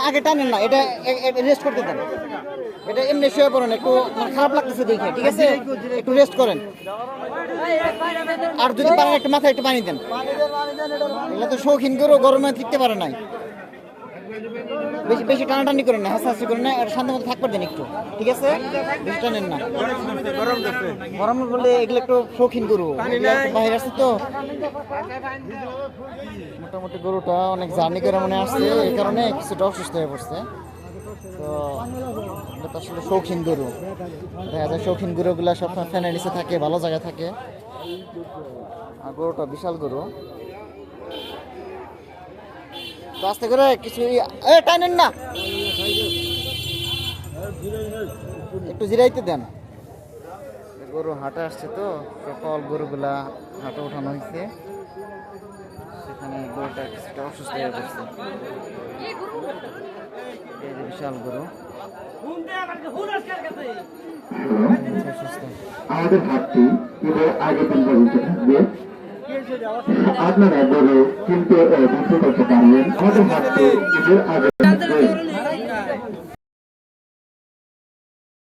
আগে টানেন না, এটা রেস্ট করতে দেন। এটা এমনি শুয়ে পড়েন, একটু মানে খারাপ লাগতেছে দেখে, ঠিক আছে? একটু রেস্ট করেন। আর যদি পারেন একটু মাথায় একটু পানি দেন। এগুলো তো শৌখিন গরু, গরমে টিকতে পারে নাই। বেশি বেশি টানাটানি করেন না, হাসাহাসি করেন না, আর শান্ত মতো থাকবার দেন একটু, ঠিক আছে? বেশি টানেন না। গরম বললে এগুলো একটু শৌখিন গরু, বাইরে আসছে তো। মোটামুটি গরুটা অনেক জার্নি করে মনে আসছে, এই কারণে কিছুটা অসুস্থ হয়ে পড়ছে। তো এটা তো আসলে শৌখিন গরু, দেখা যায় শৌখিন গরুগুলা সবসময় ফ্যানের নিচে থাকে, ভালো জায়গায় থাকে। আর গরুটা বিশাল গরু। তো আস্তে করে কিছু টানেন না, একটু জিরাইতে দেন। গরু হাটে আসছে তো, সকল গরুগুলা হাটে উঠানো হয়েছে, সেখানে গরুটা কিছুটা অসুস্থ হয়ে পড়ছে। এই যে বিশাল গরু, আমাদের হাটটি ঈদের আগে পর্যন্ত থাকবে। আপনারা গরু কিনতে বিক্রি করতে পারবেন। আমাদের হাটটি ঈদের আগে